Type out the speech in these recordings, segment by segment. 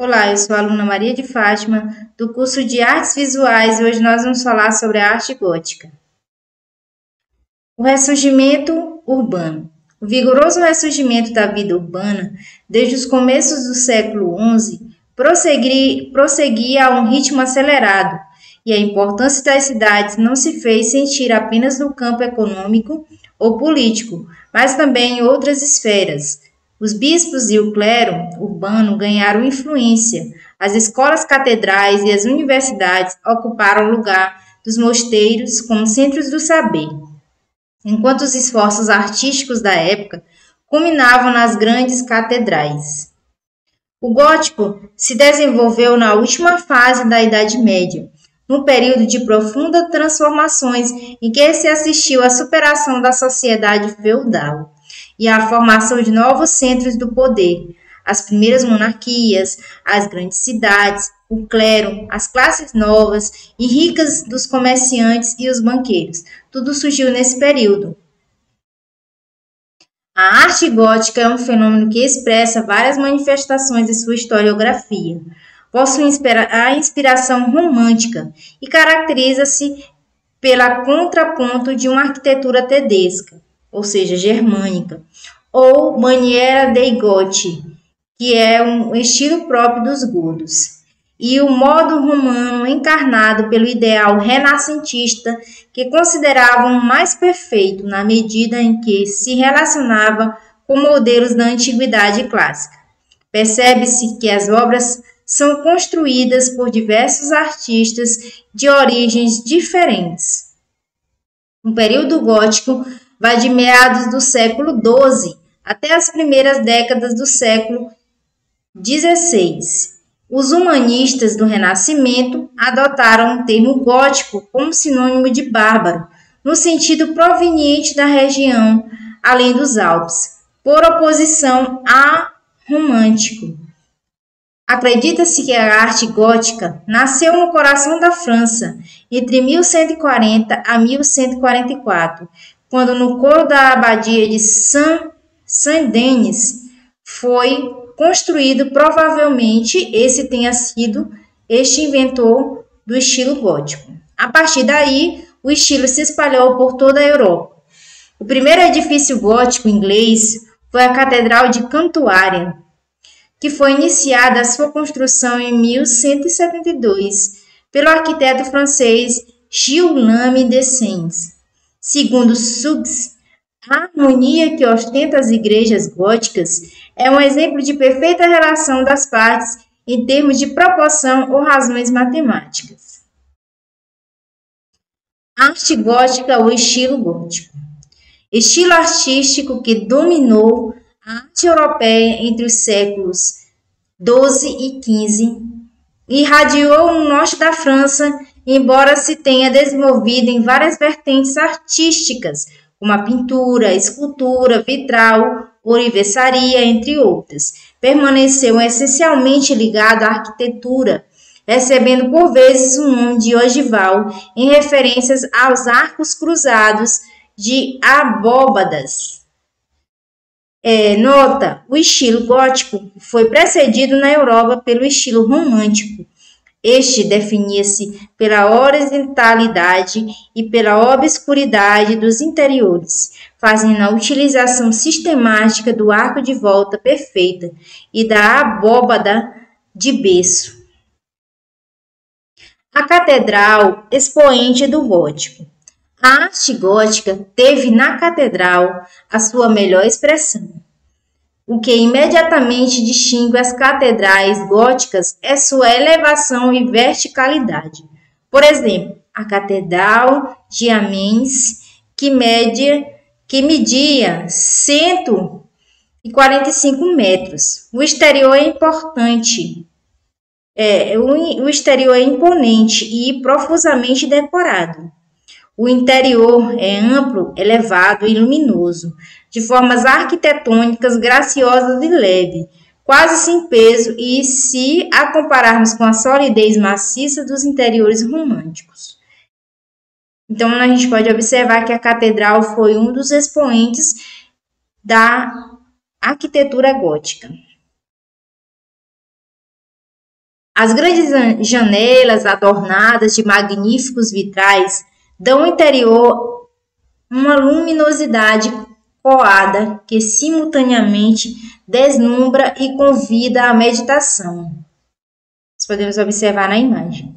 Olá, eu sou a aluna Maria de Fátima, do curso de Artes Visuais, e hoje nós vamos falar sobre a arte gótica. O ressurgimento urbano. O vigoroso ressurgimento da vida urbana, desde os começos do século XI, prosseguia a um ritmo acelerado, e a importância das cidades não se fez sentir apenas no campo econômico ou político, mas também em outras esferas. Os bispos e o clero urbano ganharam influência. As escolas catedrais e as universidades ocuparam o lugar dos mosteiros como centros do saber, enquanto os esforços artísticos da época culminavam nas grandes catedrais. O gótico se desenvolveu na última fase da Idade Média, num período de profundas transformações em que se assistiu à superação da sociedade feudal e à formação de novos centros do poder, as primeiras monarquias, as grandes cidades, o clero, as classes novas e ricas dos comerciantes e os banqueiros. Tudo surgiu nesse período. A arte gótica é um fenômeno que expressa várias manifestações de sua historiografia. Possui a inspiração romântica e caracteriza-se pela contraponto de uma arquitetura tedesca, ou seja, germânica, ou maniera dei Goti, que é um estilo próprio dos godos, e o modo romano encarnado pelo ideal renascentista, que consideravam mais perfeito na medida em que se relacionava com modelos da antiguidade clássica. Percebe-se que as obras são construídas por diversos artistas de origens diferentes. O período gótico vai de meados do século XII até as primeiras décadas do século XVI. Os humanistas do Renascimento adotaram o termo gótico como sinônimo de bárbaro, no sentido proveniente da região além dos Alpes, por oposição a romântico. Acredita-se que a arte gótica nasceu no coração da França entre 1140 a 1144, quando no coro da abadia de Saint-Denis foi construído. Provavelmente esse tenha sido este inventor do estilo gótico. A partir daí, o estilo se espalhou por toda a Europa. O primeiro edifício gótico inglês foi a Catedral de Cantuária, que foi iniciada a sua construção em 1172 pelo arquiteto francês Guillaume de Sens. Segundo Suggs, a harmonia que ostenta as igrejas góticas é um exemplo de perfeita relação das partes em termos de proporção ou razões matemáticas. Arte gótica ou estilo gótico. Estilo artístico que dominou a arte europeia entre os séculos XII e XV irradiou no norte da França, embora se tenha desenvolvido em várias vertentes artísticas, como a pintura, a escultura, vitral, ourivesaria, entre outras. Permaneceu essencialmente ligado à arquitetura, recebendo por vezes o nome de ogival, em referências aos arcos cruzados de abóbadas. Nota, o estilo gótico foi precedido na Europa pelo estilo romântico. Este definia-se pela horizontalidade e pela obscuridade dos interiores, fazendo a utilização sistemática do arco de volta perfeita e da abóbada de berço. A catedral, expoente do gótico. A arte gótica teve na catedral a sua melhor expressão. O que imediatamente distingue as catedrais góticas é sua elevação e verticalidade. Por exemplo, a Catedral de Amiens, que media 145 metros. O exterior é importante. O exterior é imponente e profusamente decorado. O interior é amplo, elevado e luminoso, de formas arquitetônicas graciosas e leve, quase sem peso, e se a compararmos com a solidez maciça dos interiores românticos. Então, a gente pode observar que a catedral foi um dos expoentes da arquitetura gótica. As grandes janelas adornadas de magníficos vitrais dão ao interior uma luminosidade coada que simultaneamente deslumbra e convida à meditação. Nós podemos observar na imagem.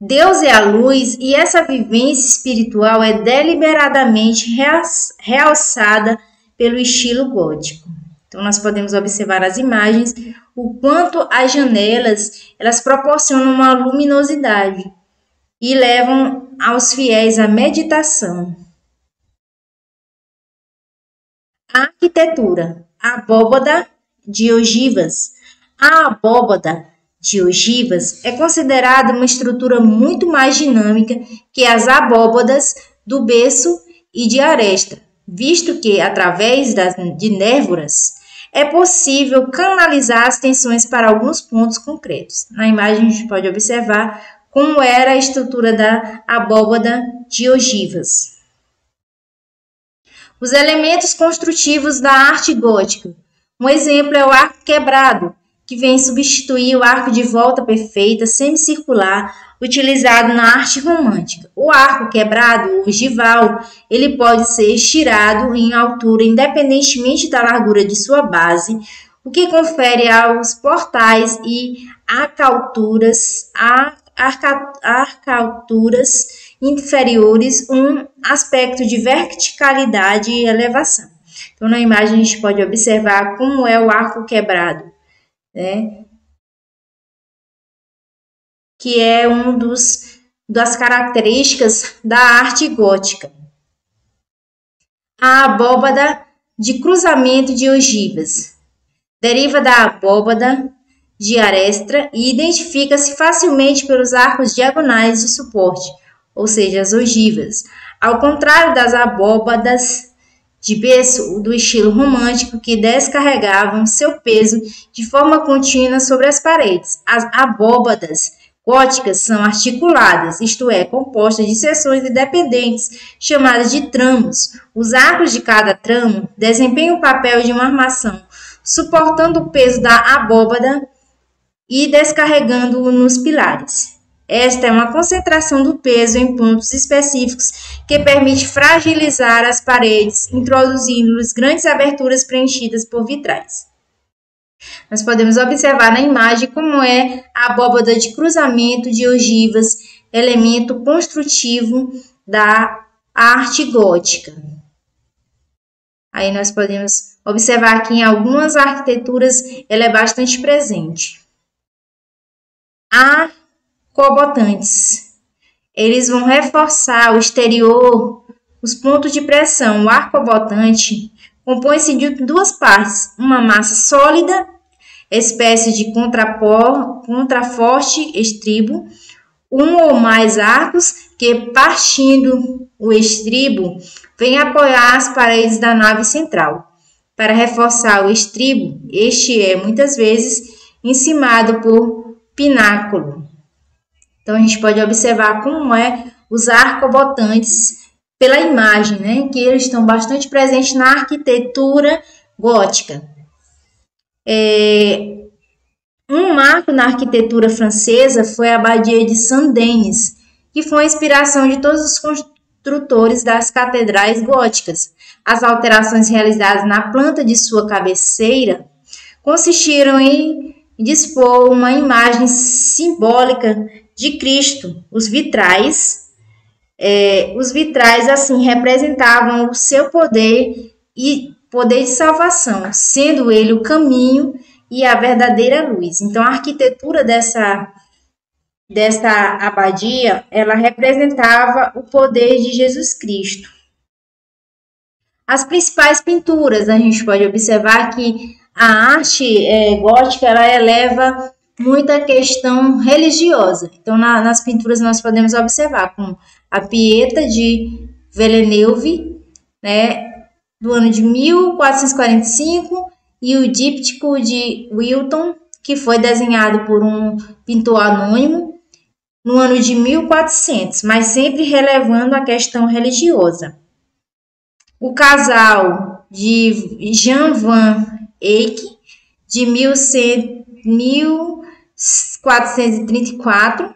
Deus é a luz e essa vivência espiritual é deliberadamente realçada pelo estilo gótico. Então, nós podemos observar as imagens, o quanto as janelas elas proporcionam uma luminosidade e levam aos fiéis à meditação. A arquitetura, a abóbada de ogivas. A abóbada de ogivas é considerada uma estrutura muito mais dinâmica que as abóbadas do berço e de aresta, visto que, através de névoras, é possível canalizar as tensões para alguns pontos concretos. Na imagem, a gente pode observar como era a estrutura da abóbada de ogivas. Os elementos construtivos da arte gótica. Um exemplo é o arco quebrado, que vem substituir o arco de volta perfeita semicircular utilizado na arte romântica. O arco quebrado, ogival, ele pode ser estirado em altura independentemente da largura de sua base, o que confere aos portais e arcaturas inferiores um aspecto de verticalidade e elevação. Então, na imagem a gente pode observar como é o arco quebrado, né? Que é das características da arte gótica. A abóbada de cruzamento de ogivas deriva da abóbada de aresta e identifica-se facilmente pelos arcos diagonais de suporte, ou seja, as ogivas. Ao contrário das abóbadas de berço do estilo romântico, que descarregavam seu peso de forma contínua sobre as paredes. As abóbadas góticas são articuladas, isto é, compostas de seções independentes, chamadas de tramos. Os arcos de cada tramo desempenham o papel de uma armação, suportando o peso da abóbada e descarregando-o nos pilares. Esta é uma concentração do peso em pontos específicos que permite fragilizar as paredes, introduzindo-lhes grandes aberturas preenchidas por vitrais. Nós podemos observar na imagem como é a abóbada de cruzamento de ogivas, elemento construtivo da arte gótica. Aí nós podemos observar que em algumas arquiteturas ela é bastante presente. Arcobotantes. Eles vão reforçar o exterior, os pontos de pressão. O arcobotante compõe-se de duas partes, uma massa sólida, espécie de contraforte estribo, um ou mais arcos que, partindo o estribo, vem apoiar as paredes da nave central. Para reforçar o estribo, este é muitas vezes encimado por pináculo. Então, a gente pode observar como é os arcobotantes pela imagem, né? Que eles estão bastante presentes na arquitetura gótica. Um marco na arquitetura francesa foi a Abadia de Saint-Denis, que foi a inspiração de todos os construtores das catedrais góticas. As alterações realizadas na planta de sua cabeceira consistiram em dispor uma imagem simbólica de Cristo. Os vitrais assim representavam o seu poder e poder de salvação, sendo ele o caminho e a verdadeira luz. Então, a arquitetura desta abadia, ela representava o poder de Jesus Cristo. As principais pinturas, a gente pode observar que a arte gótica, ela eleva muita questão religiosa. Então, nas pinturas nós podemos observar como a Pieta de Villeneuve, né, do ano de 1445, e o díptico de Wilton, que foi desenhado por um pintor anônimo no ano de 1400, mas sempre relevando a questão religiosa. O casal de Jan van Eyck, de 1434,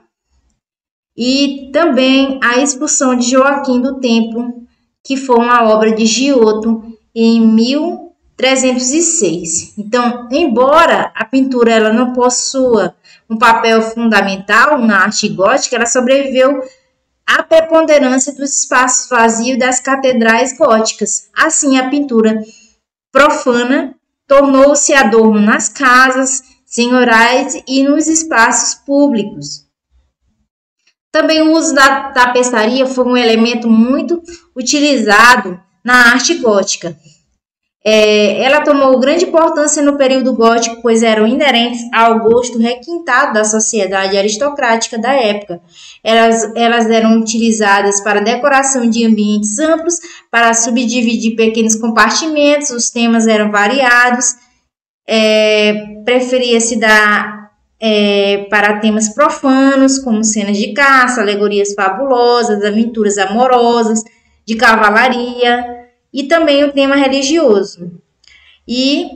e também a expulsão de Joaquim do templo, que foi uma obra de Giotto em 1306. Então, embora a pintura ela não possua um papel fundamental na arte gótica, ela sobreviveu à preponderância dos espaços vazios das catedrais góticas. Assim, a pintura profana tornou-se adorno nas casas senhorais e nos espaços públicos. Também o uso da tapeçaria foi um elemento muito utilizado na arte gótica. Ela tomou grande importância no período gótico, pois eram inerentes ao gosto requintado da sociedade aristocrática da época. Elas eram utilizadas para decoração de ambientes amplos, para subdividir pequenos compartimentos, os temas eram variados, preferia-se dar para temas profanos, como cenas de caça, alegorias fabulosas, aventuras amorosas, de cavalaria, e também o tema religioso. E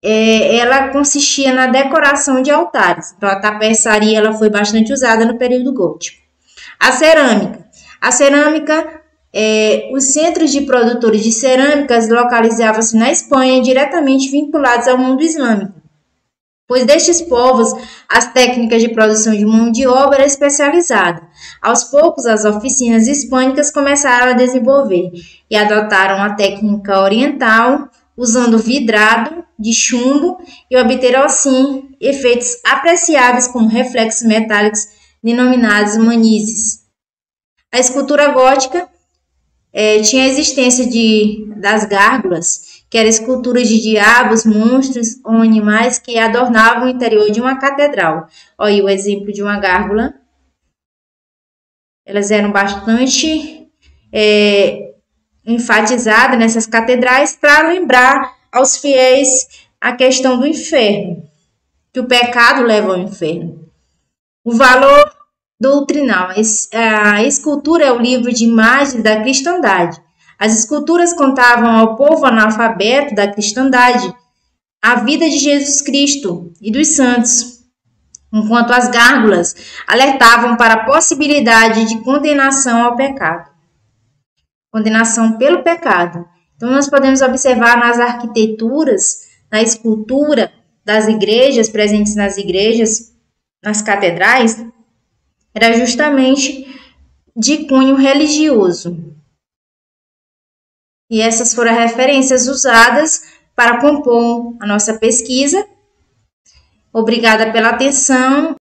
ela consistia na decoração de altares. Então, a tapeçaria ela foi bastante usada no período gótico. A cerâmica. Os centros de produtores de cerâmicas localizavam-se na Espanha, diretamente vinculados ao mundo islâmico, pois destes povos as técnicas de produção de mão de obra eram especializadas. Aos poucos, as oficinas hispânicas começaram a desenvolver e adotaram a técnica oriental, usando vidrado de chumbo, e obteram assim efeitos apreciáveis como reflexos metálicos denominados manizes. A escultura gótica tinha a existência das gárgulas, que eram esculturas de diabos, monstros ou animais que adornavam o interior de uma catedral. Olha aí o exemplo de uma gárgula. Elas eram bastante enfatizadas nessas catedrais para lembrar aos fiéis a questão do inferno, que o pecado leva ao inferno. O valor doutrinal. A escultura é o livro de imagens da cristandade. As esculturas contavam ao povo analfabeto da cristandade a vida de Jesus Cristo e dos santos, enquanto as gárgulas alertavam para a possibilidade de condenação ao pecado. Condenação pelo pecado. Então, nós podemos observar nas arquiteturas, na escultura das igrejas, presentes nas igrejas, nas catedrais, era justamente de cunho religioso. E essas foram as referências usadas para compor a nossa pesquisa. Obrigada pela atenção.